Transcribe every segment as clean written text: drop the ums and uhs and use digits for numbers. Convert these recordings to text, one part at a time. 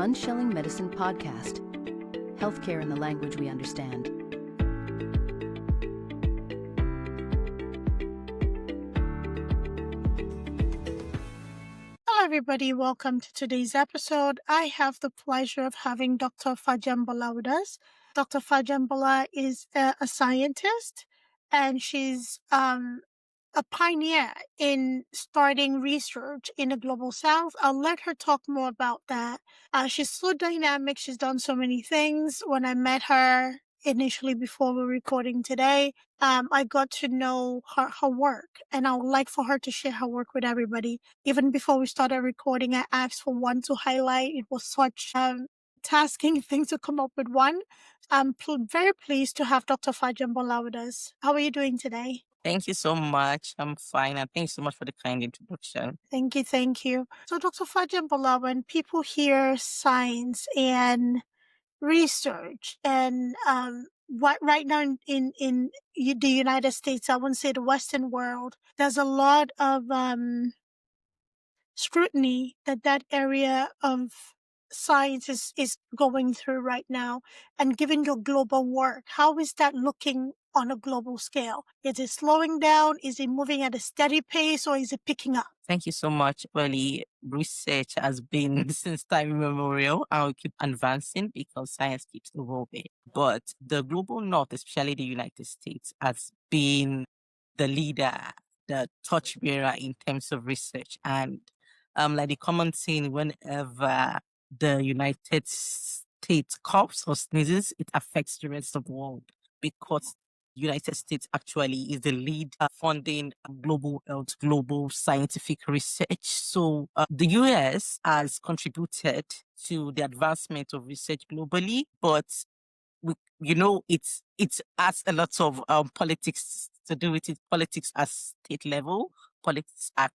Unshelling Medicine podcast. Healthcare in the language we understand. Hello, everybody. Welcome to today's episode. I have the pleasure of having Dr. Fajembola with us. Dr. Fajembola is a scientist, and she's a pioneer in starting research in the global south. I'll let her talk more about that. She's so dynamic. She's done so many things. When I met her initially before we're recording today, I got to know her work, and I would like for her to share her work with everybody. Even before we started recording, I asked for one to highlight. It was such tasking thing to come up with one. I'm very pleased to have Dr. Fajembola with us. How are you doing today? Thank you so much. I'm fine. And thanks so much for the kind introduction. Thank you, thank you. So, Dr. Fajembola, when people hear science and research and what right now in the United States, I wouldn't say the Western world, there's a lot of scrutiny that area of science is going through right now. And given your global work, how is that looking on a global scale? Is it slowing down? Is it moving at a steady pace, or is it picking up? Thank you so much. Really, research has been since time immemorial and will keep advancing because science keeps evolving. But the global north, especially the United States, has been the leader, the torchbearer in terms of research. And like the common thing, whenever the United States coughs or sneezes, it affects the rest of the world because United States actually is the lead funding global health, global scientific research. So the US has contributed to the advancement of research globally, but it has a lot of politics to do with it. Politics at state level, politics at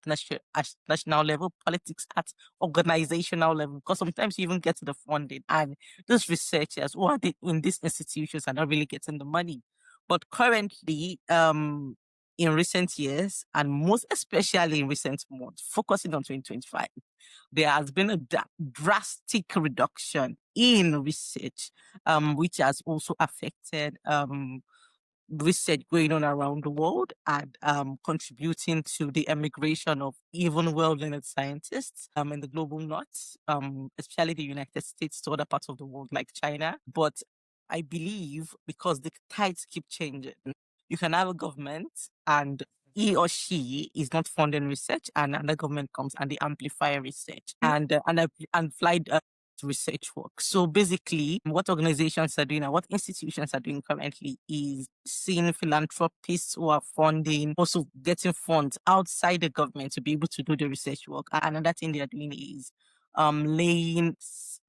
national level, politics at organizational level. Because sometimes you even get to the funding, and those researchers who are in these institutions are not really getting the money. But currently, in recent years, and most especially in recent months, focusing on 2025, there has been a drastic reduction in research, which has also affected research going on around the world and contributing to the emigration of even well-learned scientists in the global north, especially the United States to other parts of the world like China. But I believe because the tides keep changing, you can have a government and he or she is not funding research, and another government comes and they amplify research and fly research work. So basically, what organizations are doing and what institutions are doing currently is seeing philanthropists who are funding, also getting funds outside the government to be able to do the research work. And another thing they are doing is laying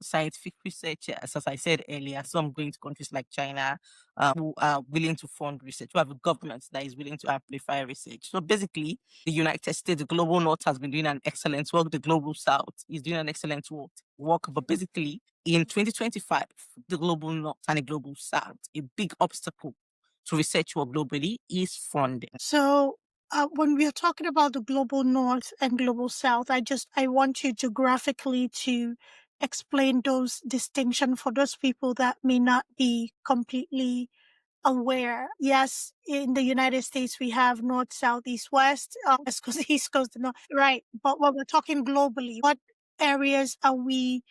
scientific researchers, as I said earlier, some going to countries like China, who are willing to fund research, who have a government that is willing to amplify research. So basically, the United States, the global north has been doing an excellent work. The global south is doing an excellent work. But basically, in 2025, the global north and the global south, a big obstacle to research work globally is funding. So when we are talking about the global north and global south, I want you to graphically to explain those distinctions for those people that may not be completely aware. Yes, in the United States, we have north, south, east, west, west coast, east coast, north, right. But when we're talking globally, what areas are we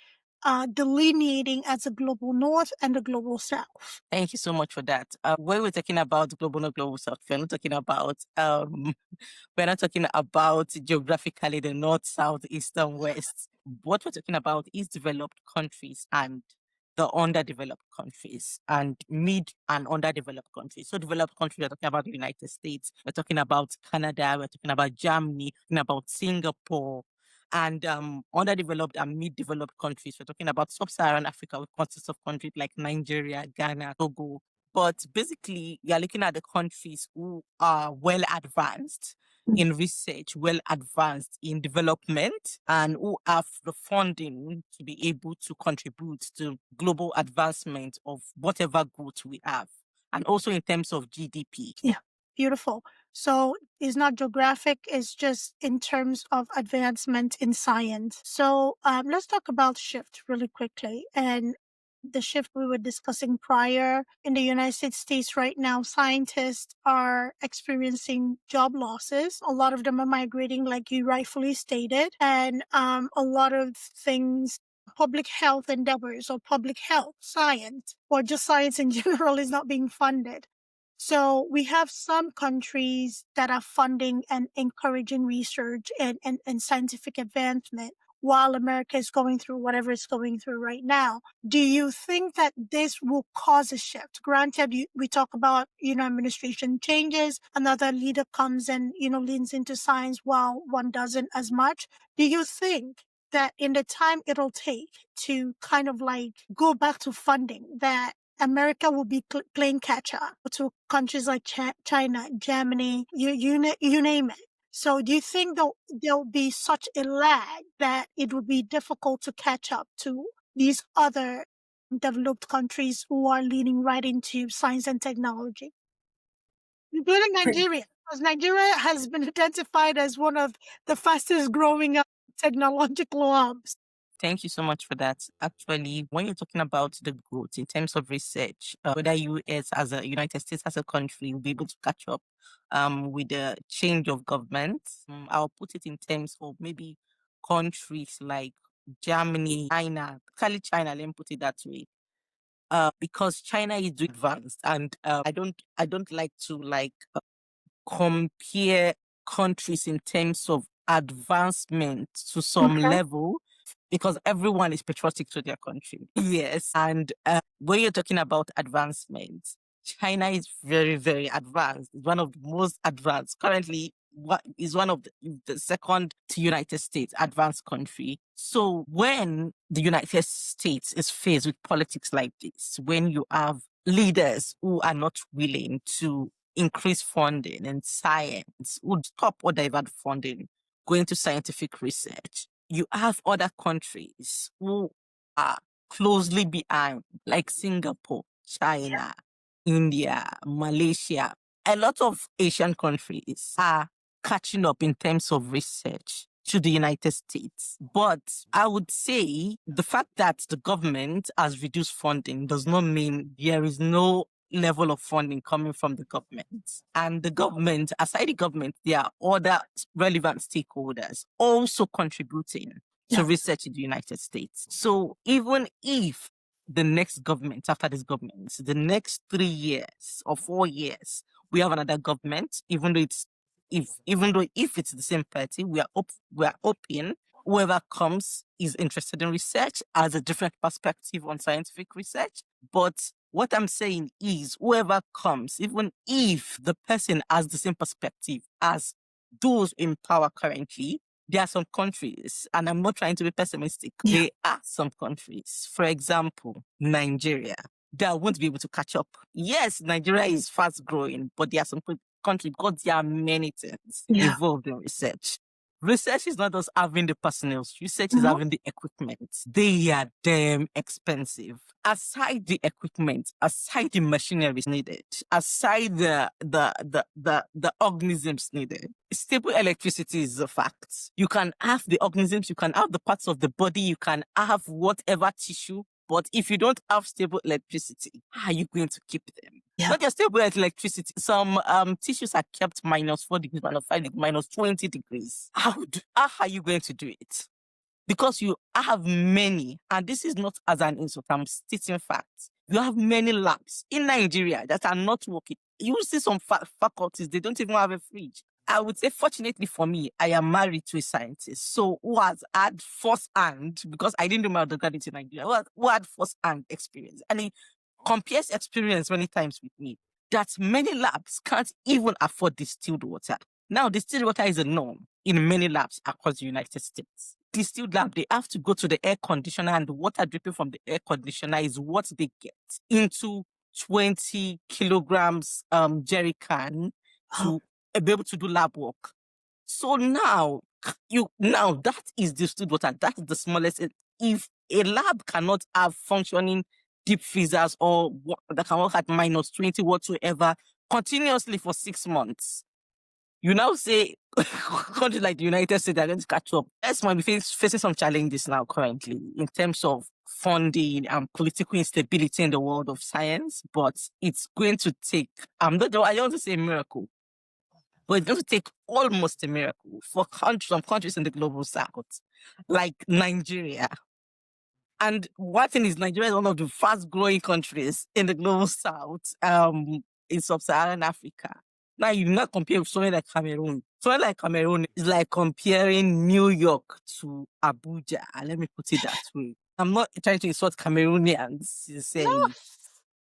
delineating as a global north and the global south? Thank you so much for that. When we're talking about global north, global south, we're not talking about we're not talking about geographically the north, south, east, and west. What we're talking about is developed countries and the underdeveloped countries and mid and underdeveloped countries. So developed countries, we're talking about the United States, we're talking about Canada, we're talking about Germany, we're talking about Singapore. And underdeveloped and mid-developed countries, we're talking about sub-Saharan Africa, which consists of countries like Nigeria, Ghana, Togo. But basically, you're looking at the countries who are well advanced in research, well advanced in development, and who have the funding to be able to contribute to global advancement of whatever growth we have, and also in terms of GDP. Yeah, beautiful. So it's not geographic, it's just in terms of advancement in science. So let's talk about shift really quickly. And the shift we were discussing prior in the United States right now, scientists are experiencing job losses. A lot of them are migrating, like you rightfully stated, and a lot of things, public health endeavors or public health science or just science in general is not being funded. So we have some countries that are funding and encouraging research and scientific advancement while America is going through whatever it's going through right now. Do you think that this will cause a shift? Granted, we talk about, administration changes, another leader comes and, leans into science while one doesn't as much. Do you think that in the time it'll take to kind of like go back to funding, that America will be playing catch up to countries like China, Germany, you name it? So do you think there'll be such a lag that it would be difficult to catch up to these other developed countries who are leaning right into science and technology, including Nigeria? Because Nigeria has been identified as one of the fastest growing technological hubs. Thank you so much for that. Actually, when you're talking about the growth in terms of research, whether US as a United States as a country will be able to catch up with the change of government, I'll put it in terms of maybe countries like Germany, China, call China, let me put it that way. Because China is doing advanced, and I don't like to compare countries in terms of advancement to some Okay. level, because everyone is patriotic to their country. Yes. And when you're talking about advancement, China is very, very advanced. It's one of the most advanced. Currently, is one of the second to United States advanced country. So when the United States is faced with politics like this, when you have leaders who are not willing to increase funding in science, would stop or divert funding going to scientific research, you have other countries who are closely behind, like Singapore, China, India, Malaysia. A lot of Asian countries are catching up in terms of research to the United States. But I would say the fact that the government has reduced funding does not mean there is no level of funding coming from the government. And the government, aside the government, there are other relevant stakeholders also contributing to research in the United States. So even if the next government, after this government, the next 3 years or 4 years, we have another government, even though if it's the same party, we are open. Whoever comes is interested in research, has a different perspective on scientific research. But what I'm saying is, whoever comes, even if the person has the same perspective as those in power currently, there are some countries, and I'm not trying to be pessimistic, there are some countries, for example, Nigeria, that won't be able to catch up. Yes, Nigeria is fast growing, but there are some countries, because there are many things involved in research. Research is not just having the personnel. Research is having the equipment. They are damn expensive. Aside the equipment, aside the machinery needed, aside the organisms needed, stable electricity is a fact. You can have the organisms, you can have the parts of the body, you can have whatever tissue, but if you don't have stable electricity, how are you going to keep them? Not just stable electricity. Some tissues are kept -4 degrees, -5 degrees, -20 degrees. How are you going to do it? Because you have many, and this is not as an insult, I'm stating facts. You have many labs in Nigeria that are not working. You see some faculties, they don't even have a fridge. I would say, fortunately for me, I am married to a scientist, so who has had first-hand, because I didn't do my undergraduate in Nigeria, who had first-hand experience. And he compares experience many times with me, that many labs can't even afford distilled water. Now, distilled water is a norm in many labs across the United States. Distilled lab, they have to go to the air conditioner, and the water dripping from the air conditioner is what they get into 20 kilograms jerry can to be able to do lab work. So now that is distilled water. That is the smallest. If a lab cannot have functioning deep freezers or that can work at -20 whatsoever continuously for 6 months, You now say countries like the United States are going to catch up. Yes, might be facing some challenges now currently in terms of funding and political instability in the world of science, but it's going to take, I don't want to say miracle, but it's going to take almost a miracle for some countries in the global south, like Nigeria. And one thing is, Nigeria is one of the fast-growing countries in the global south, in sub-Saharan Africa. Now, you do not compare with somewhere like Cameroon. Somewhere like Cameroon is like comparing New York to Abuja. Let me put it that way. I'm not trying to insult Cameroonians, sincerely.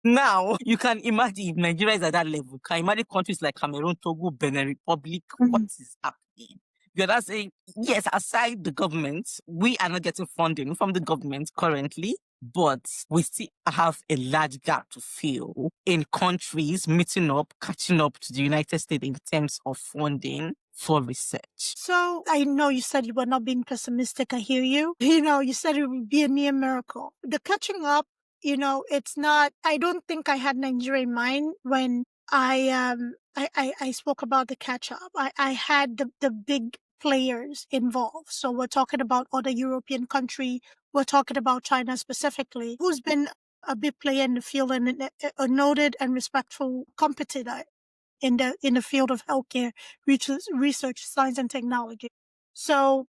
Now, you can imagine if Nigeria is at that level. You can imagine countries like Cameroon, Togo, Benin Republic, what is happening? You're not saying, yes, aside the government, we are not getting funding from the government currently, but we still have a large gap to fill in countries meeting up, catching up to the United States in terms of funding for research. So I know you said you were not being pessimistic. I hear you. You said it would be a near miracle. The catching up, it's not, I don't think I had Nigeria in mind when I spoke about the catch up. I had the big players involved. So we're talking about other European country. We're talking about China specifically, who's been a big player in the field and a noted and respectful competitor in the field of healthcare research, science, and technology. So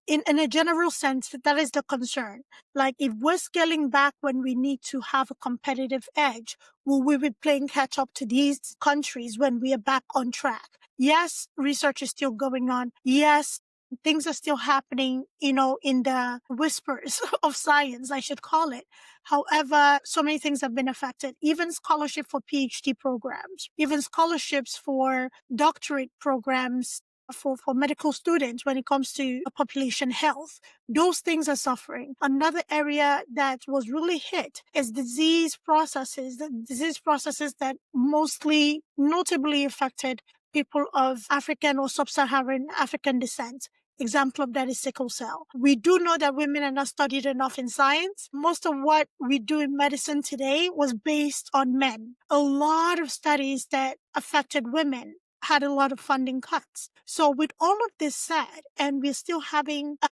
in a general sense, that is the concern. Like, if we're scaling back when we need to have a competitive edge, will we be playing catch up to these countries when we are back on track? Yes, research is still going on. Yes, things are still happening, in the whispers of science, I should call it. However, so many things have been affected, even scholarship for PhD programs, even scholarships for doctorate programs for medical students when it comes to population health. Those things are suffering. Another area that was really hit is the disease processes that mostly notably affected people of African or sub-Saharan African descent. Example of that is sickle cell. We do know that women are not studied enough in science. Most of what we do in medicine today was based on men. A lot of studies that affected women had a lot of funding cuts. So with all of this said, and we're still having a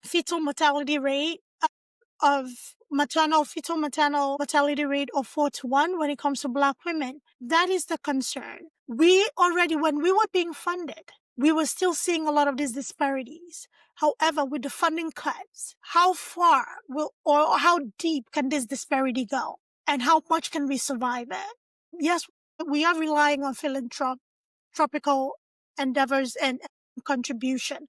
fetal mortality rate fetal maternal mortality rate of 4-1 when it comes to Black women, that is the concern. We already, when we were being funded, we were still seeing a lot of these disparities. However, with the funding cuts, how far or how deep can this disparity go? And how much can we survive it? Yes, we are relying on philanthropical endeavors and contribution.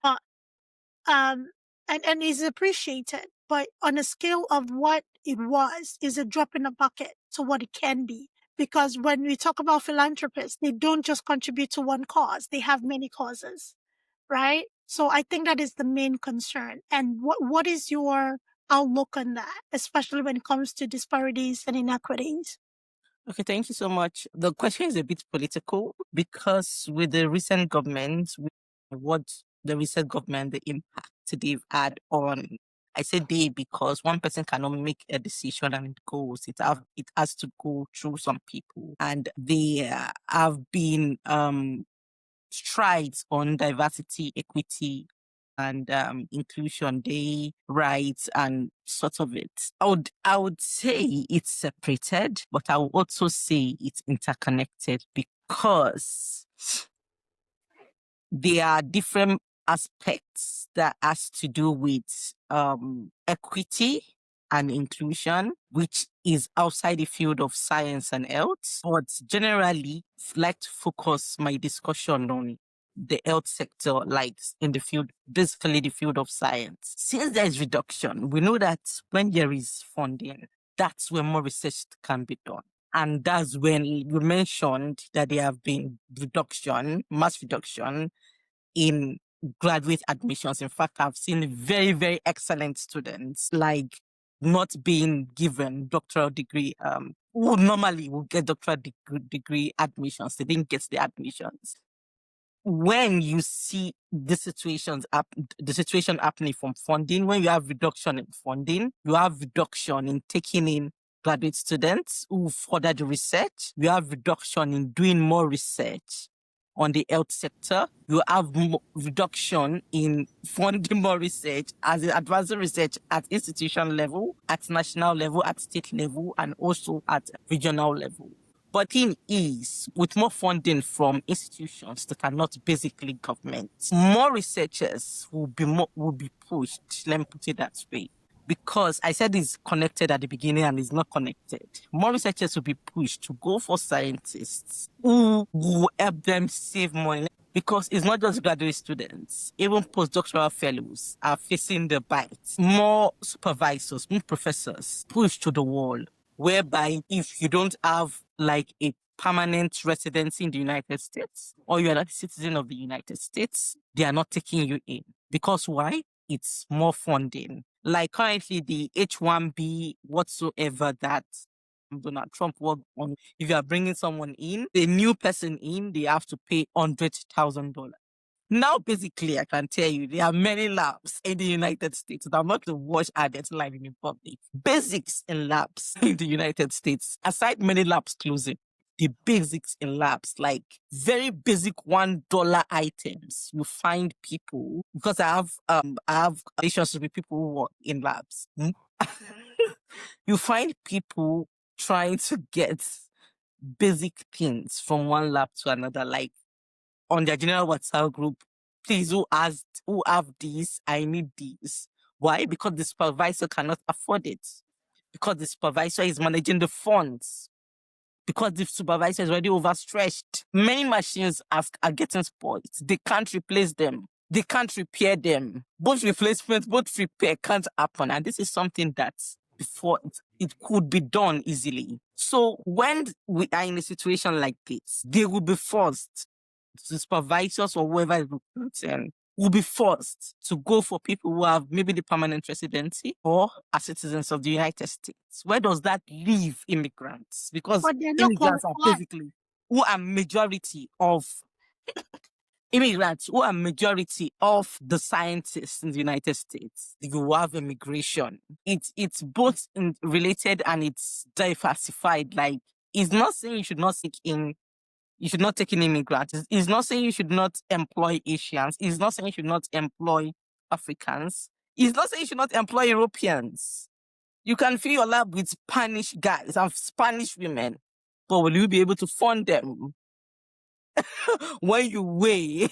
And is appreciated, but on a scale of what it was, is a drop in a bucket to what it can be. Because when we talk about philanthropists, they don't just contribute to one cause, they have many causes, right? So I think that is the main concern. And what is your outlook on that, especially when it comes to disparities and inequities? Okay, thank you so much. The question is a bit political because with the recent government, the impact they've had on, I say they because one person cannot make a decision and it goes. It has to go through some people, and they have been strides on diversity, equity, and inclusion, they rights and sort of it. I would say it's separated, but I would also say it's interconnected because there are different aspects that has to do with equity and inclusion, which is outside the field of science and health. But generally, I'd like to focus my discussion on the health sector, like in the field, basically the field of science. Since there is reduction, we know that when there is funding, that's when more research can be done. And that's when you mentioned that there have been mass reduction in graduate admissions. In fact, I've seen very, very excellent students like not being given doctoral degree, who normally would get doctoral degree admissions. They didn't get the admissions. When you see the situation happening from funding, when you have reduction in funding, you have reduction in taking in graduate students who further the research, you have reduction in doing more research. on the health sector. You have reduction in funding more research as advancing research at institution level, at national level, at state level, and also at regional level. But thing is, with more funding from institutions that are not basically government, more researchers will be pushed. Let me put it that way. Because I said it's connected at the beginning and it's not connected. More researchers will be pushed to go for scientists who will help them save money. Because it's not just graduate students, even postdoctoral fellows are facing the bite. More supervisors, more professors pushed to the wall, whereby if you don't have like a permanent residency in the United States or you're not a citizen of the United States, they are not taking you in. Because why? It's more funding. Like currently the H-1B whatsoever that Donald Trump worked on, if you are bringing someone in, a new person in, they have to pay $100,000. Now, basically, I can tell you, there are many labs in the United States that I'm not to watch adverts live in public. Basics in labs in the United States, aside many labs closing, the basics in labs, like very basic $1 items, you find people, because I have relationships with people who work in labs. You find people trying to get basic things from one lab to another, like on their general WhatsApp group, please, who have these? I need these. Why? Because the supervisor cannot afford it. Because the supervisor is managing the funds. Because the supervisor is already overstretched. Many machines are getting spoiled. They can't replace them. They can't repair them. Both replacement, both repair can't happen. And this is something that before it could be done easily. So when we are in a situation like this, they will be forced, the supervisors or whoever is recruiting will be forced to go for people who have maybe the permanent residency or are citizens of the United States. Where does that leave immigrants? Because But they're not immigrants are qualified. basically who are majority of immigrants, who are majority of the scientists in the United States. You have immigration. It's both related and it's diversified. Like, it's not saying you should not seek in, you should not take in immigrants. It's not saying you should not employ Asians. It's not saying you should not employ Africans. It's not saying you should not employ Europeans. You can fill your lab with Spanish guys and Spanish women, but will you be able to fund them? When you weigh,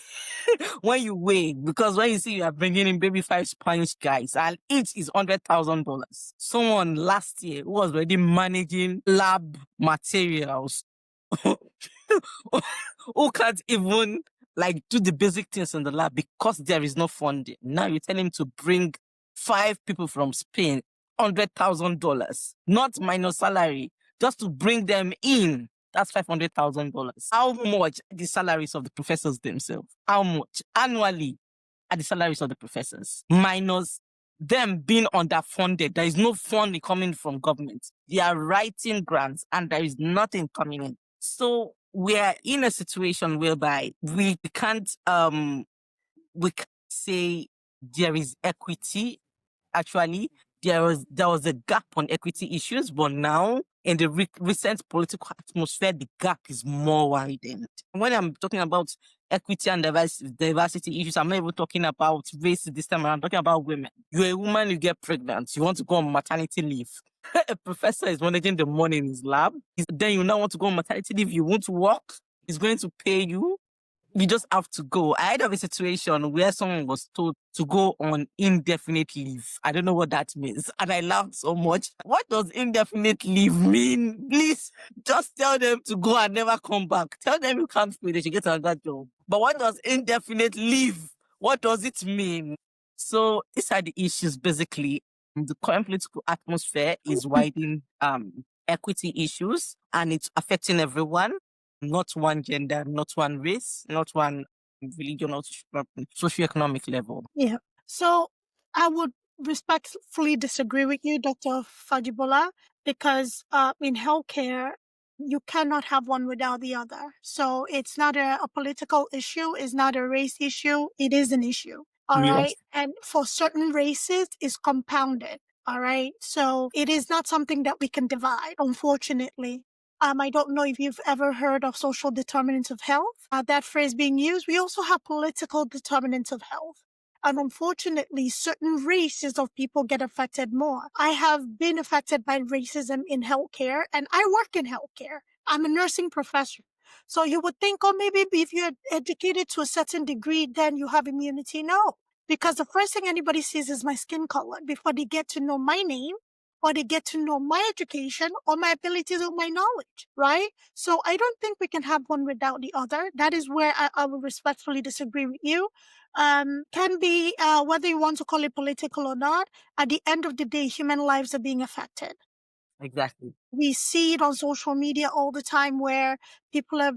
because when you see you are bringing in maybe 5 Spanish guys and each is $100,000. Someone last year who was already managing lab materials who can't even like do the basic things in the lab because there is no funding. Now you tell him to bring 5 people from Spain, $100,000, not minus salary, just to bring them in. That's $500,000. How much are the salaries of the professors themselves? How much annually are the salaries of the professors? Minus them being underfunded. There is no funding coming from government. They are writing grants and there is nothing coming in. So we're in a situation whereby we can't say there is equity. Actually, there was a gap on equity issues, but now in the recent political atmosphere, the gap is more widened. When I'm talking about equity and diversity issues, I'm not even talking about race this time around. I'm talking about women. You're a woman, you get pregnant, you want to go on maternity leave. A professor is managing the money in his lab. Then you now want to go on maternity leave, you want to work, he's going to pay you. You just have to go. I heard of a situation where someone was told to go on indefinite leave. I don't know what that means. And I laughed so much. What does indefinite leave mean? Please, just tell them to go and never come back. Tell them you can't pay, they should get another job. But what does indefinite leave? What does it mean? So these are the issues basically. The current political atmosphere is widening equity issues and it's affecting everyone. Not one gender, not one race, not one religion or socioeconomic level. Yeah. So I would respectfully disagree with you, Dr. Fajembola, because in healthcare, you cannot have one without the other. So it's not a political issue, it's not a race issue, it is an issue. All Yes. right. And for certain races, it's compounded. All right. So it is not something that we can divide, unfortunately. I don't know if you've ever heard of social determinants of health, that phrase being used. We also have political determinants of health. And unfortunately, certain races of people get affected more. I have been affected by racism in healthcare, and I work in healthcare. I'm a nursing professor. So you would think, oh, maybe if you're educated to a certain degree, then you have immunity. No, because the first thing anybody sees is my skin color before they get to know my name, or they get to know my education or my abilities or my knowledge, right? So I don't think we can have one without the other. That is where I will respectfully disagree with you. Can be, whether you want to call it political or not, at the end of the day, human lives are being affected. Exactly. We see it on social media all the time where people are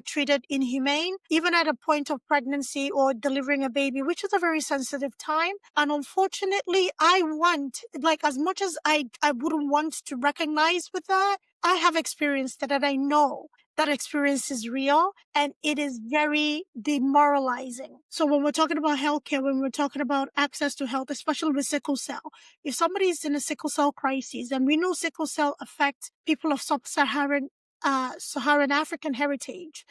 treated inhumane, even at a point of pregnancy or delivering a baby, which is a very sensitive time. And unfortunately, I want, like, as much as I wouldn't want to recognize with that, I have experienced that, and I know that experience is real and it is very demoralizing. So when we're talking about healthcare, when we're talking about access to health, especially with sickle cell, if somebody is in a sickle cell crisis, and we know sickle cell affects people of sub-Saharan Saharan African heritage,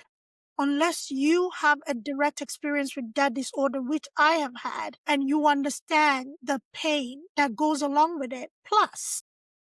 unless you have a direct experience with that disorder, which I have had, and you understand the pain that goes along with it, plus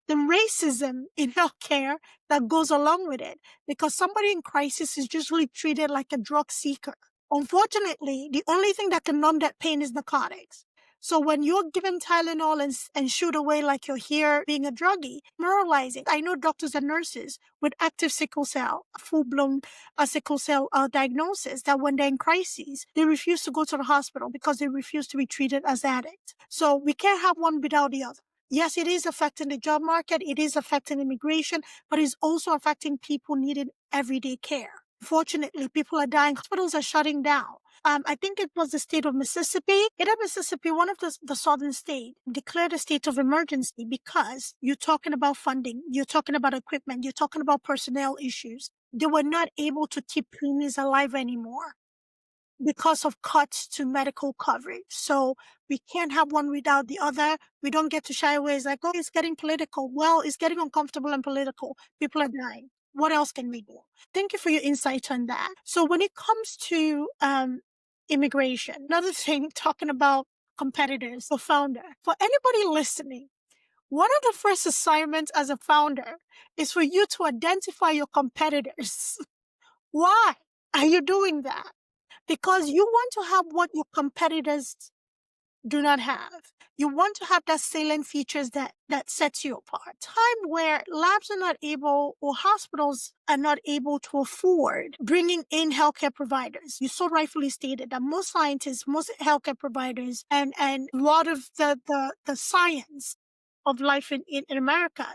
the racism in healthcare that goes along with it, because somebody in crisis is usually treated like a drug seeker. Unfortunately, the only thing that can numb that pain is narcotics. So when you're given Tylenol and shoot away like you're here being a druggie, moralizing. I know doctors and nurses with active sickle cell, full-blown sickle cell diagnosis, that when they're in crises, they refuse to go to the hospital because they refuse to be treated as addicts. So we can't have one without the other. Yes, it is affecting the job market, it is affecting immigration, but it's also affecting people needing everyday care. Fortunately, people are dying, hospitals are shutting down. I think it was the state of Mississippi. In Mississippi, one of the southern states declared a state of emergency because you're talking about funding, you're talking about equipment, you're talking about personnel issues. They were not able to keep preemies alive anymore because of cuts to medical coverage. So we can't have one without the other. We don't get to shy away. It's like, oh, it's getting political. Well, it's getting uncomfortable and political. People are dying. What else can we do? Thank you for your insight on that. So when it comes to immigration, another thing, talking about competitors or founder, for anybody listening, one of the first assignments as a founder is for you to identify your competitors. Why are you doing that? Because you want to have what your competitors do not have. You want to have that salient features that sets you apart. Time where labs are not able, or hospitals are not able to afford bringing in healthcare providers. You so rightfully stated that most scientists, most healthcare providers, and a lot of the science of life in America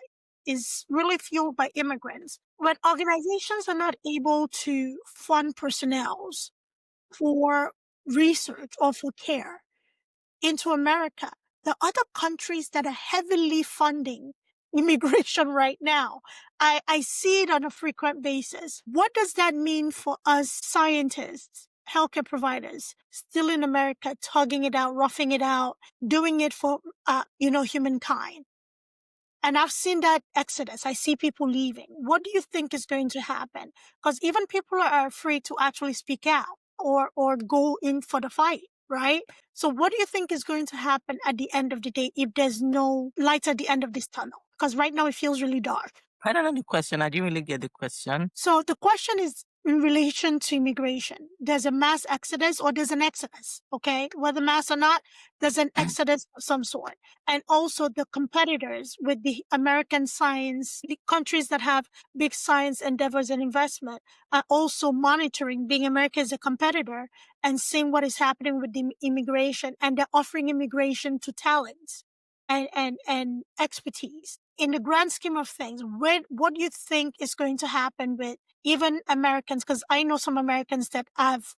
is really fueled by immigrants. When organizations are not able to fund personnel for research or for care into America, the other countries that are heavily funding immigration right now, I see it on a frequent basis. What does that mean for us scientists, healthcare providers, still in America, tugging it out, roughing it out, doing it for, humankind? And I've seen that exodus. I see people leaving. What do you think is going to happen? Because even people are afraid to actually speak out or go in for the fight, right? So what do you think is going to happen at the end of the day if there's no light at the end of this tunnel? Because right now it feels really dark. I don't know the question. I didn't really get the question. So the question is in relation to immigration. There's a mass exodus or there's an exodus, okay? Whether mass or not, there's an exodus of some sort. And also the competitors with the American science, the countries that have big science endeavors and investment are also monitoring, being America as a competitor, and seeing what is happening with the immigration, and they're offering immigration to talents and expertise. In the grand scheme of things, what do you think is going to happen with even Americans? Because I know some Americans that have,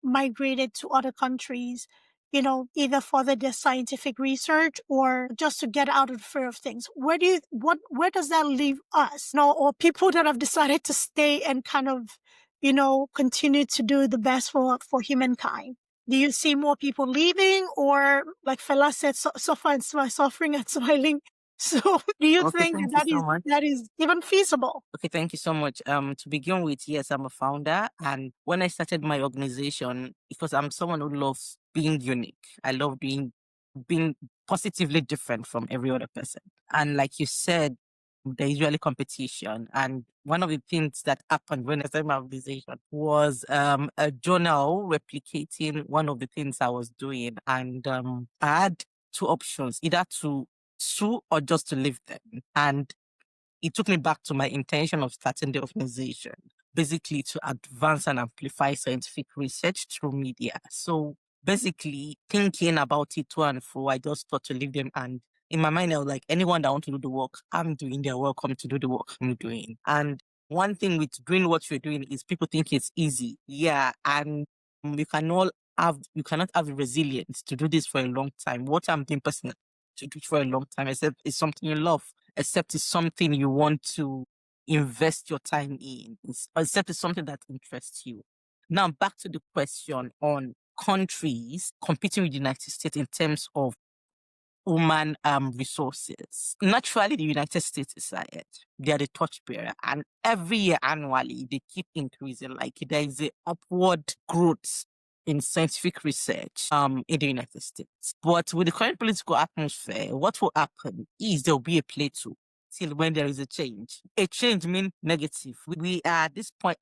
migrated to other countries, either for their scientific research or just to get out of the fear of things. Where does that leave us? Or people that have decided to stay and kind of, continue to do the best for humankind? Do you see more people leaving, or like Fela said, suffering and smiling So do you Okay, think thank you that so is much. that is even feasible? Okay, thank you so much. To begin with, yes, I'm a founder, and when I started my organization, because I'm someone who loves being unique, I love being positively different from every other person. And like you said, there's usually competition. And one of the things that happened when I started my organization was a journal replicating one of the things I was doing, and I had two options: either to sue or just to leave them. And it took me back to my intention of starting the organization, basically to advance and amplify scientific research through media. So basically, thinking about it to and fro, I just thought to leave them. And in my mind, I was like, anyone that want to do the work I'm doing, they're welcome to do the work I'm doing. And one thing with doing what you're doing is people think it's easy. Yeah. And you cannot have the resilience to do this for a long time. What I'm doing personally to do it for a long time, except it's something you love, except it's something you want to invest your time in, except it's something that interests you. Now, back to the question on countries competing with the United States in terms of human resources. Naturally, the United States is ahead. They are the torchbearer, and every year annually they keep increasing. Like there is a upward growth in scientific research in the United States. But with the current political atmosphere, what will happen is there will be a plateau till when there is a change. A change means negative. We are at this point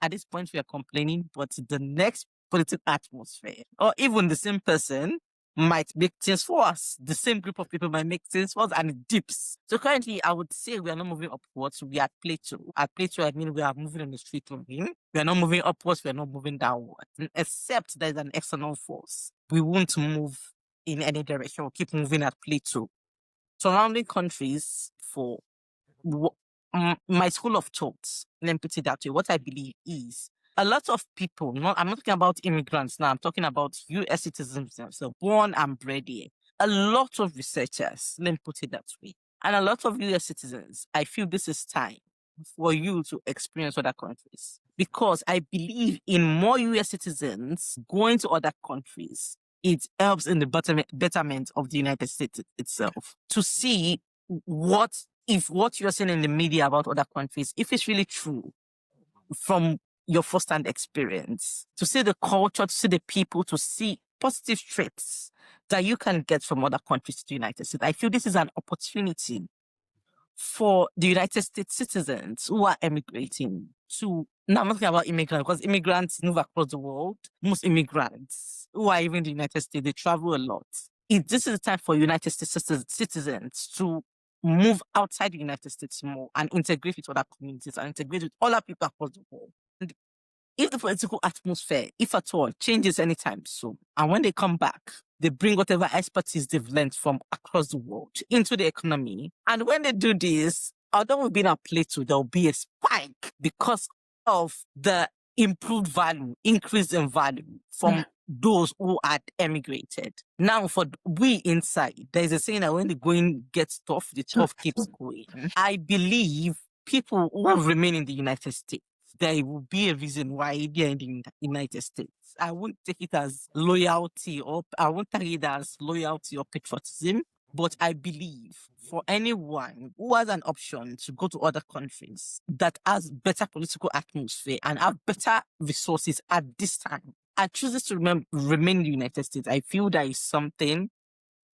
we are complaining, but the next political atmosphere, or even the same person might make things for us. The same group of people might make things for us, and it dips. So currently, I would say we are not moving upwards. We are at plateau. At plateau, I mean we are moving on the straight line. We are not moving upwards. We are not moving downwards. Except there is an external force. We won't move in any direction. We'll keep moving at plateau. Surrounding countries for my school of thoughts, let me put it that way, what I believe is a lot of people, I'm not talking about immigrants now, I'm talking about US citizens themselves, born and bred here. A lot of researchers, let me put it that way, and a lot of US citizens, I feel this is time for you to experience other countries. Because I believe in more US citizens going to other countries, it helps in the betterment of the United States itself. To see if what you're saying in the media about other countries, if it's really true from your first-hand experience, to see the culture, to see the people, to see positive traits that you can get from other countries to the United States. I feel this is an opportunity for the United States citizens who are emigrating to, now I'm not talking about immigrants, because immigrants move across the world. Most immigrants who are even in the United States, they travel a lot. This is the time for United States citizens to move outside the United States more and integrate with other communities and integrate with other people across the world. And if the political atmosphere, if at all, changes anytime soon, and when they come back, they bring whatever expertise they've learned from across the world into the economy. And when they do this, although we've been at plateau, there'll be a spike because of the improved value, increase in value from those who had emigrated. Now, for we inside, there's a saying that when the going gets tough, the tough keeps going. I believe people who will remain in the United States, there will be a reason why they're in the United States. I won't take it as loyalty, or I won't take it as loyalty or patriotism, but I believe for anyone who has an option to go to other countries that has better political atmosphere and have better resources at this time and chooses to remain in the United States, I feel there is something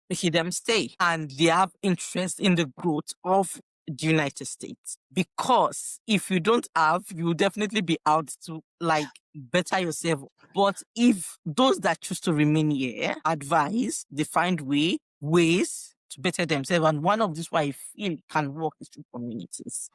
making them stay, and they have interest in the growth of the United States. Because if you don't have, you'll definitely be out to like better yourself. But if those that choose to remain here advise, they find ways to better themselves. And one of this why I feel can work is through communities,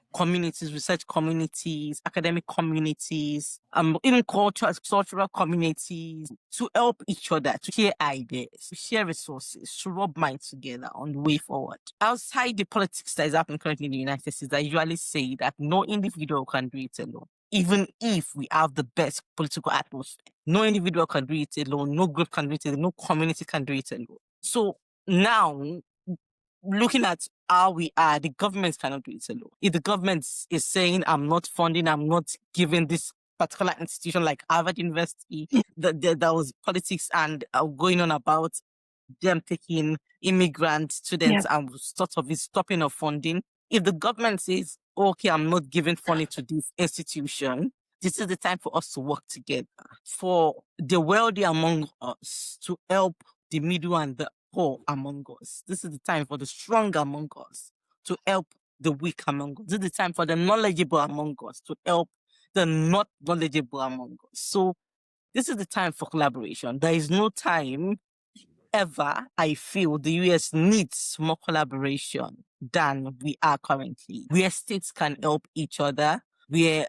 research communities, academic communities, even cultural communities, to help each other, to share ideas, to share resources, to rub minds together on the way forward. Outside the politics that is happening currently in the United States, I usually say that no individual can do it alone. Even if we have the best political atmosphere, no individual can do it alone, no group can do it alone, no community can do it alone. So now, looking at how we are, the government cannot do it alone. If the government is saying, I'm not funding, I'm not giving this particular institution like Harvard University, that was politics and going on about them taking immigrant students and sort of is stopping of funding. If the government says, okay, I'm not giving funding to this institution, this is the time for us to work together for the wealthy among us to help the middle and the poor among us. This is the time for the strong among us to help the weak among us. This is the time for the knowledgeable among us to help the not knowledgeable among us. So this is the time for collaboration. There is no time ever I feel the US needs more collaboration than we are currently, where states can help each other, where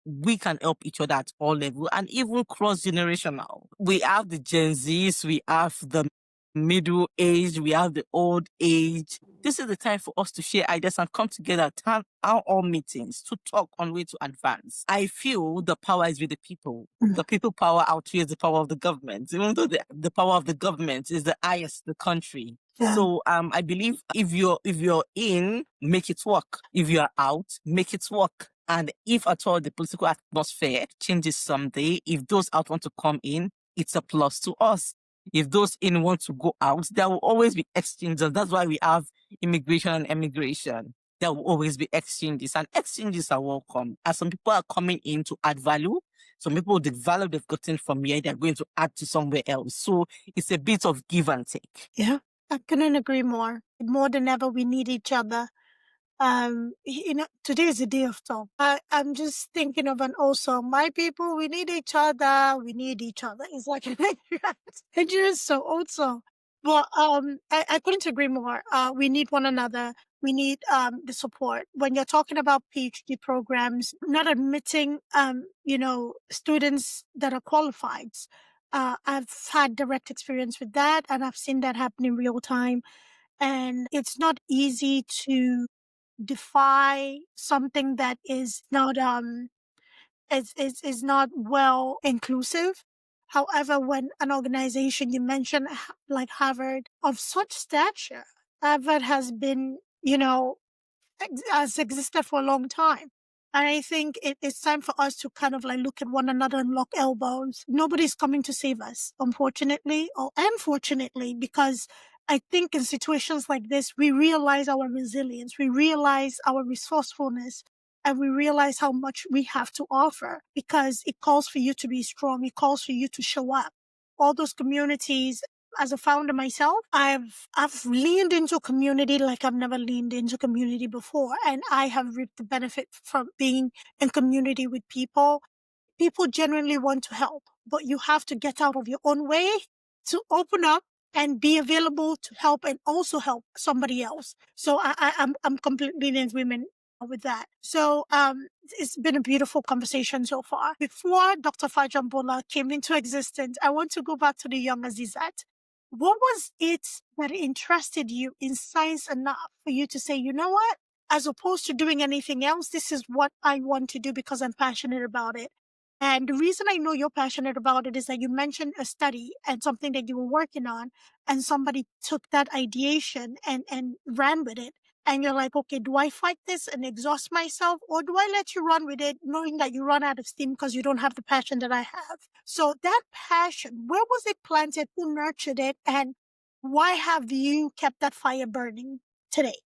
we can help each other at all levels and even cross-generational. We have the Gen Zs, we have the middle age, we have the old age. This is the time for us to share ideas and come together at town hall meetings to talk on way to advance. I feel the power is with the people. The people power outweighs the power of the government, even though the power of the government is the highest in the country. Yeah. So I believe if you're in, make it work. If you're out, make it work. And if at all the political atmosphere changes someday, if those out want to come in, it's a plus to us. If those in want to go out, there will always be exchanges. That's why we have immigration and emigration. There will always be exchanges, and exchanges are welcome. As some people are coming in to add value, some people, the value they've gotten from here, they're going to add to somewhere else. So it's a bit of give and take. Yeah, I couldn't agree more. More than ever, we need each other. Today is a day of talk. I'm just thinking of an also, my people, we need each other. We need each other. It's like Nigerians so also. Well, I couldn't agree more. We need one another. We need the support. When you're talking about PhD programs, not admitting students that are qualified. I've had direct experience with that, and I've seen that happen in real time. And it's not easy to defy something that is not is not well inclusive. However, when an organization you mentioned like Harvard of such stature, Harvard has been, has existed for a long time. And I think it's time for us to kind of like look at one another and lock elbows. Nobody's coming to save us, unfortunately, or unfortunately, because I think in situations like this, we realize our resilience, we realize our resourcefulness, and we realize how much we have to offer, because it calls for you to be strong. It calls for you to show up. All those communities, as a founder myself, I've leaned into community like I've never leaned into community before. And I have reaped the benefit from being in community with people. People genuinely want to help, but you have to get out of your own way to open up and be available to help and also help somebody else. So I'm completely in agreement with that. So it's been a beautiful conversation so far. Before Dr. Fajembola came into existence, I want to go back to the young Azeezat. What was it that interested you in science enough for you to say, you know what, as opposed to doing anything else, this is what I want to do because I'm passionate about it? And the reason I know you're passionate about it is that you mentioned a study and something that you were working on, and somebody took that ideation and ran with it. And you're like, okay, do I fight this and exhaust myself, or do I let you run with it knowing that you run out of steam because you don't have the passion that I have? So that passion, where was it planted? Who nurtured it? And why have you kept that fire burning today?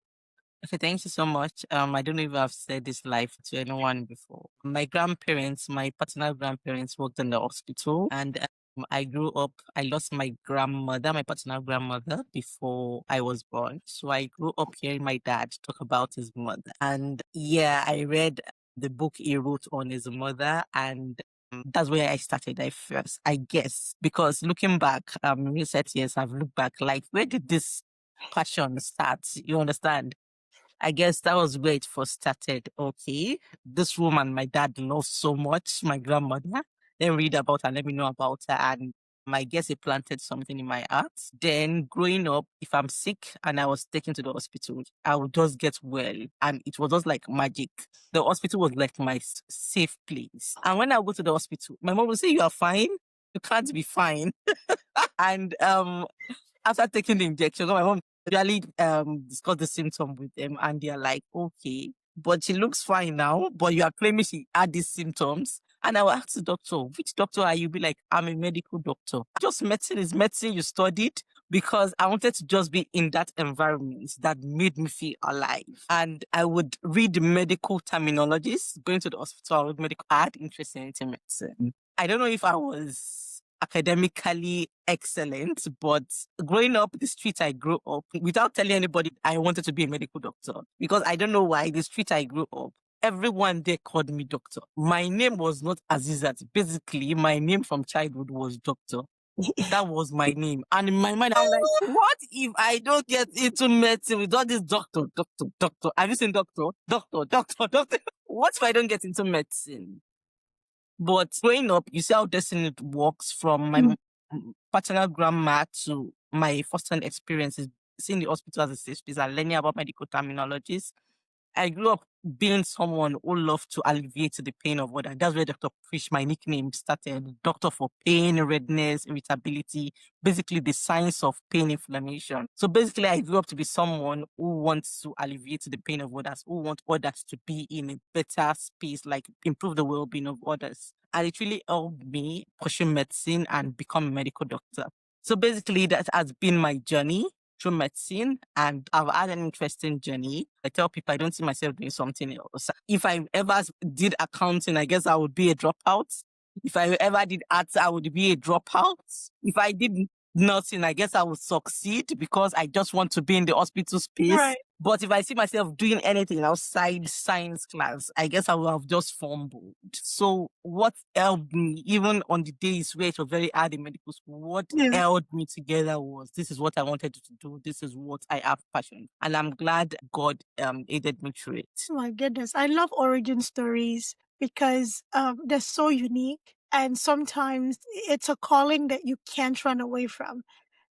Okay, thank you so much. I don't know if I've said this live to anyone before. My grandparents, my paternal grandparents worked in the hospital, and I grew up, I lost my grandmother, my paternal grandmother, before I was born. So I grew up hearing my dad talk about his mother. And yeah, I read the book he wrote on his mother, and that's where I started at first, I guess. Because looking back, recent years, I've looked back, like, where did this passion start? You understand? I guess that was where it first started. Okay, this woman my dad loves so much, my grandmother. Then read about her, let me know about her. And I guess it planted something in my heart. Then growing up, if I'm sick and I was taken to the hospital, I would just get well. And it was just like magic. The hospital was like my safe place. And when I go to the hospital, my mom will say, "You are fine. You can't be fine." And after taking the injection, my mom really discuss the symptom with them, and they're like, okay, but she looks fine now, but you are claiming she had these symptoms. And I will ask the doctor, which doctor are you? Be like, I'm a medical doctor. Just medicine is medicine you studied, because I wanted to just be in that environment that made me feel alive. And I would read medical terminologies. Going to the hospital, I would medical. I had interest in medicine. I don't know if I was academically excellent, but growing up, the street I grew up, without telling anybody, I wanted to be a medical doctor. Because I don't know why, the street I grew up, everyone there called me doctor. My name was not Azeezat. Basically, my name from childhood was doctor. That was my name. And in my mind, I was like, what if I don't get into medicine with all this doctor? Have you seen doctor? Doctor. What if I don't get into medicine? But growing up, you see how destiny works, from my paternal grandma to my first-hand experiences, seeing the hospital as a safe space and learning about medical terminologies. I grew up being someone who loved to alleviate the pain of others. That's where Dr. Fish, my nickname, started. Doctor for pain, redness, irritability, basically the science of pain inflammation. So basically, I grew up to be someone who wants to alleviate the pain of others, who want others to be in a better space, like improve the well-being of others. And it really helped me pursue medicine and become a medical doctor. So basically, that has been my journey through medicine, and I've had an interesting journey. I tell people I don't see myself doing something else. If I ever did accounting, I guess I would be a dropout. If I ever did arts, I would be a dropout. If I did nursing, I guess I would succeed, because I just want to be in the hospital space. Right. But if I see myself doing anything outside science class, I guess I will have just fumbled. So what helped me, even on the days where it was very hard in medical school, what held me together was, this is what I wanted to do. This is what I have passion. And I'm glad God aided me through it. Oh my goodness. I love origin stories because they're so unique. And sometimes it's a calling that you can't run away from.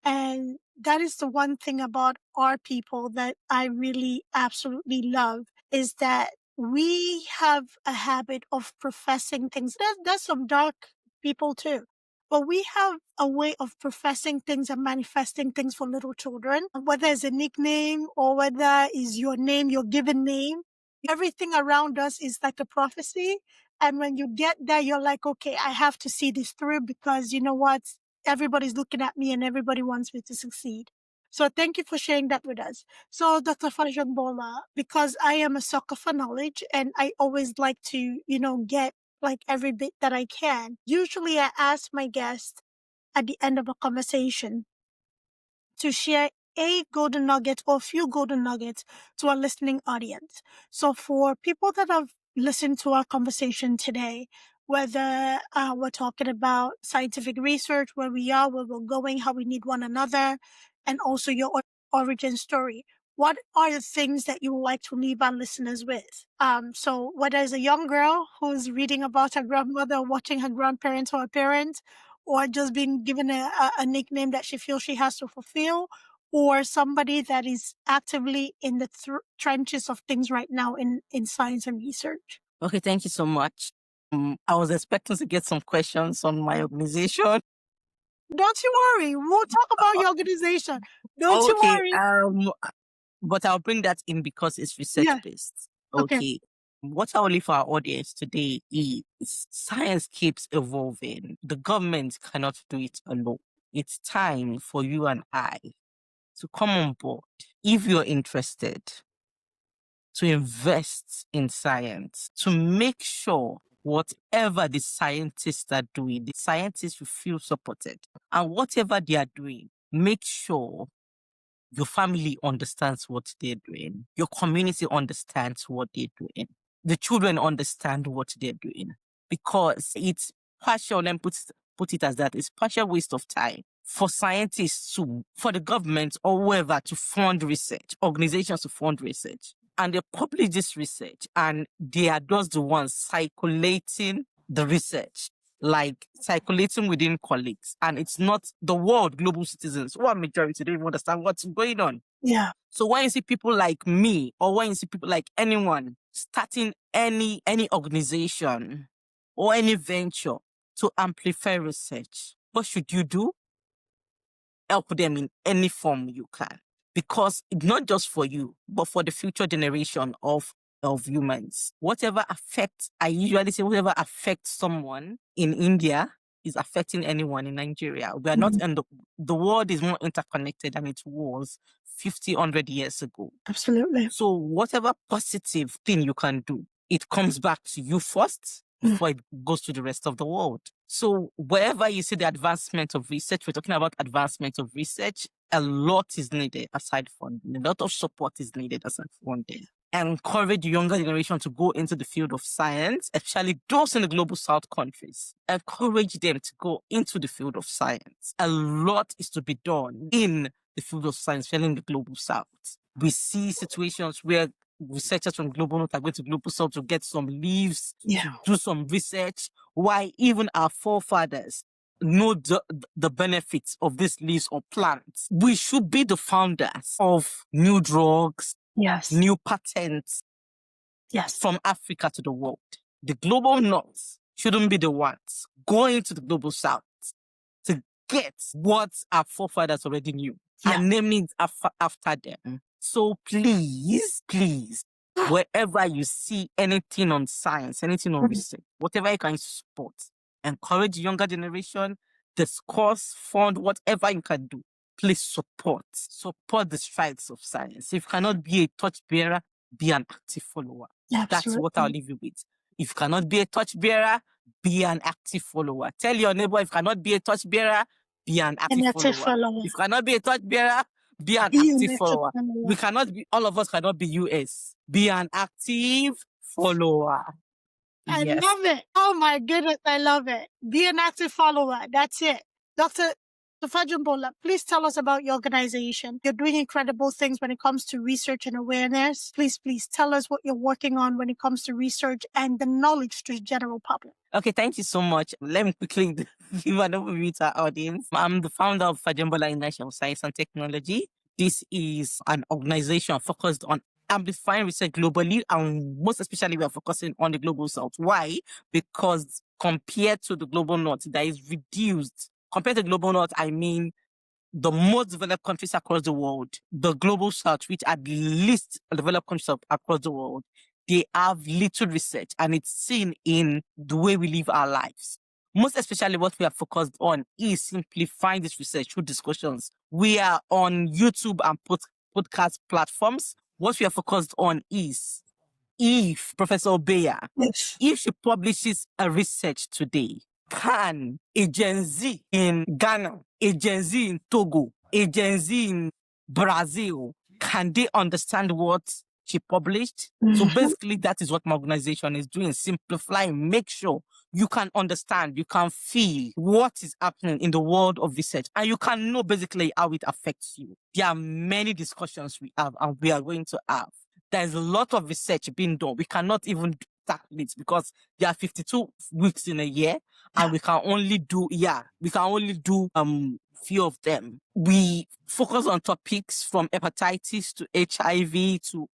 And that is the one thing about our people that I really absolutely love, is that we have a habit of professing things. There's some dark people too, but we have a way of professing things and manifesting things for little children, whether it's a nickname or whether it's your name, your given name. Everything around us is like a prophecy. And when you get there, you're like, okay, I have to see this through, because you know what? Everybody's looking at me and everybody wants me to succeed. So thank you for sharing that with us. So Dr. Fajembola, because I am a sucker for knowledge and I always like to, get like every bit that I can. Usually I ask my guests at the end of a conversation to share a golden nugget or a few golden nuggets to our listening audience. So for people that have listened to our conversation today, whether we're talking about scientific research, where we are, where we're going, how we need one another, and also your origin story, what are the things that you would like to leave our listeners with? So whether it's a young girl who's reading about her grandmother, watching her grandparents or her parents, or just being given a nickname that she feels she has to fulfill, or somebody that is actively in the trenches of things right now in science and research. Okay, thank you so much. I was expecting to get some questions on my organization. Don't you worry. We'll talk about your organization. Don't you worry. But I'll bring that in because it's research-based. Okay. What I will leave for our audience today is, science keeps evolving. The government cannot do it alone. It's time for you and I to come on board, if you're interested, to invest in science, to make sure whatever the scientists are doing, the scientists will feel supported. And whatever they are doing, make sure your family understands what they're doing. Your community understands what they're doing. The children understand what they're doing. Because it's partial, and put it as that, it's partial waste of time for scientists for the government or whoever to fund research, organizations to fund research. And they publish this research and they are just the ones circulating the research, like circulating within colleagues. And it's not the world, global citizens, who are majority, don't even understand what's going on. Yeah. So when you see people like me, or when you see people like anyone starting any organization or any venture to amplify research, what should you do? Help them in any form you can. Because it's not just for you, but for the future generation of of humans. I usually say whatever affects someone in India is affecting anyone in Nigeria. We are not, and the world is more interconnected than it was 50, 100 years ago. Absolutely. So whatever positive thing you can do, it comes back to you first before it goes to the rest of the world. So wherever you see the advancement of research, we're talking about advancement of research, a lot is needed aside funding. A lot of support is needed aside funding. Encourage the younger generation to go into the field of science, especially those in the global south countries. Encourage them to go into the field of science. A lot is to be done in the field of science, especially in the global south. We see situations where researchers from global north are going to global south to get some leaves, to do some research, why even our forefathers know the benefits of these leaves or plants. We should be the founders of new drugs, new patents from Africa to the world. The global north shouldn't be the ones going to the global south to get what our forefathers already knew and naming it after them. So please, wherever you see anything on science, anything on research, whatever you can support, encourage the younger generation, discuss, fund, whatever you can do. Please support the strides of science. If you cannot be a torchbearer, be an active follower. That's what I'll leave you with. If you cannot be a torchbearer, be an active follower. Tell your neighbor, if you cannot be a torchbearer, be an active follower. If you cannot be a torchbearer, be an active follower. We cannot be, all of us cannot be US. Be an active follower. I love it. Oh my goodness, I love it. Be an active follower. That's it. Dr. Fajembola, please tell us about your organization. You're doing incredible things when it comes to research and awareness. Please tell us what you're working on when it comes to research and the knowledge to the general public. Okay, thank you so much. Let me quickly give an overview to our audience. I'm the founder of Fajembola International Science and Technology. This is an organization focused on amplifying research globally, and most especially we are focusing on the global south. Why? Because compared to the global north, that is reduced. Compared to the global north, I mean the most developed countries across the world, the global south, which are the least developed countries across the world, they have little research, and it's seen in the way we live our lives. Most especially what we are focused on is simplifying this research through discussions. We are on YouTube and podcast platforms. What we are focused on is if Professor Obeya, if she publishes a research today, can a Gen Z in Ghana, a Gen Z in Togo, a Gen Z in Brazil, can they understand what she published? So basically, that is what my organization is doing, simplifying, make sure you can understand, you can feel what is happening in the world of research, and you can know basically how it affects you. There are many discussions we have and we are going to have. There's a lot of research being done. We cannot even tackle it because there are 52 weeks in a year, and we can only do few of them. We focus on topics from hepatitis to HIV to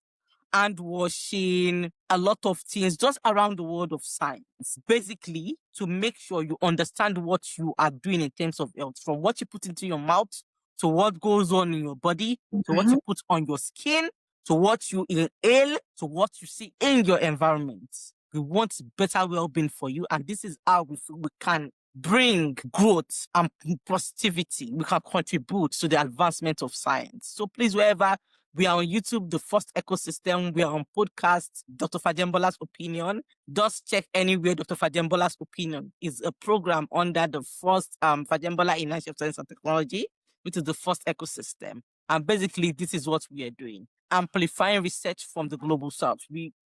hand washing, a lot of things just around the world of science. Basically, to make sure you understand what you are doing in terms of health, from what you put into your mouth to what goes on in your body, to what you put on your skin, to what you inhale, to what you see in your environment. We want better well-being for you, and this is how we can bring growth and positivity. We can contribute to the advancement of science. So please, wherever we are on YouTube, The First Ecosystem. We are on podcast, Dr. Fajembola's Opinion. Just check anywhere Dr. Fajembola's Opinion is a program under the first Fajembola International Science and Technology, which is the first ecosystem. And basically, this is what we are doing. Amplifying research from the global south.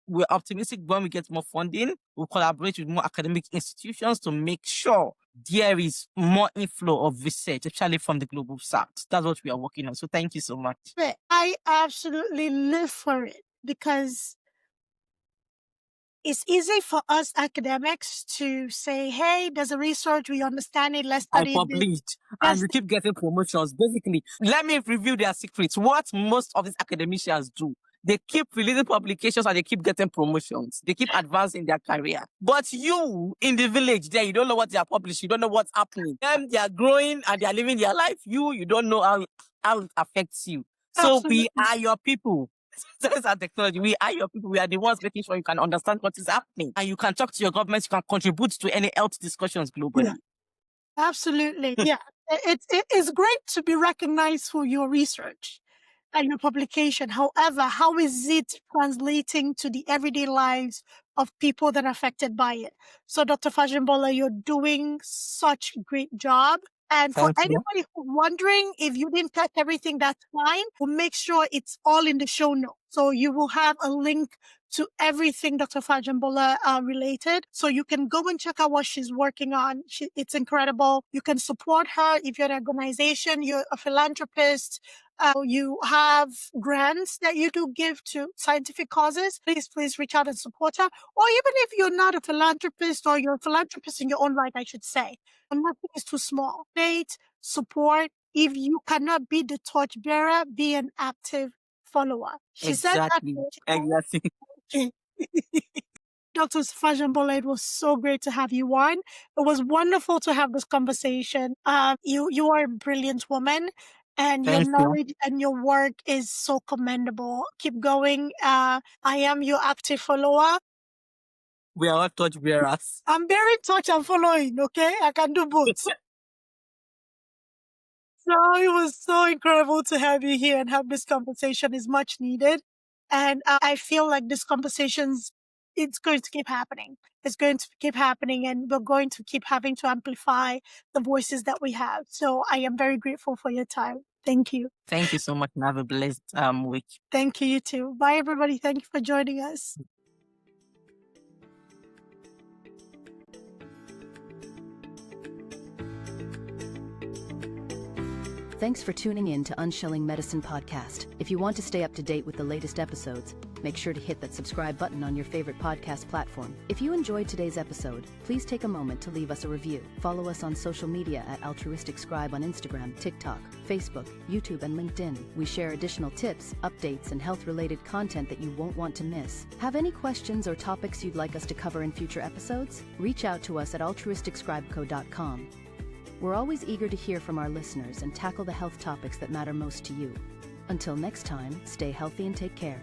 We're optimistic when we get more funding. We'll collaborate with more academic institutions to make sure there is more inflow of research, especially from the global south. That's what we are working on. So thank you so much. I absolutely live for it because it's easy for us academics to say, hey, there's a research, we understand it, let's study I published, and we keep getting promotions. Basically, let me review their secrets. What most of these academicians do, they keep releasing publications and they keep getting promotions. They keep advancing their career. But you, in the village there, you don't know what they are publishing. You don't know what's happening. Them, they are growing and they are living their life. You don't know how it affects you. So we are your people. Science and technology, we are your people. We are the ones making sure you can understand what is happening. And you can talk to your government, you can contribute to any health discussions globally. Yeah. Absolutely. Yeah. It's great to be recognized for your research and your publication. However, how is it translating to the everyday lives of people that are affected by it? So, Dr. Fajembola, you're doing such a great job. And for Thank you. anybody who's wondering if you didn't catch everything, that's fine. We'll make sure it's all in the show notes. So you will have a link to everything Dr. Fajembola related. So you can go and check out what she's working on. It's incredible. You can support her if you're an organization, you're a philanthropist, you have grants that you do give to scientific causes. Please reach out and support her. Or even if you're not a philanthropist, or you're a philanthropist in your own right, I should say, nothing is too small. Donate, support. If you cannot be the torchbearer, be an active follower. She Exactly. said that. Exactly. Dr. Fajembola, it was so great to have you on. It was wonderful to have this conversation. You are a brilliant woman, and your Thank you. knowledge and your work is so commendable. Keep going. I am your active follower. We are all torch bearers. I'm very touch and following, okay? I can do both. So it was so incredible to have you here and have this conversation. Is much needed. And I feel like this conversation's, it's going to keep happening. It's going to keep happening, and we're going to keep having to amplify the voices that we have. So I am very grateful for your time. Thank you. Thank you so much, and have a blessed week. Thank you, you too. Bye, everybody. Thank you for joining us. Thanks for tuning in to Unshelling Medicine Podcast. If you want to stay up to date with the latest episodes, make sure to hit that subscribe button on your favorite podcast platform. If you enjoyed today's episode, please take a moment to leave us a review. Follow us on social media at Altruistic Scribe on Instagram, TikTok, Facebook, YouTube, and LinkedIn. We share additional tips, updates, and health-related content that you won't want to miss. Have any questions or topics you'd like us to cover in future episodes? Reach out to us at altruisticscribeco.com. We're always eager to hear from our listeners and tackle the health topics that matter most to you. Until next time, stay healthy and take care.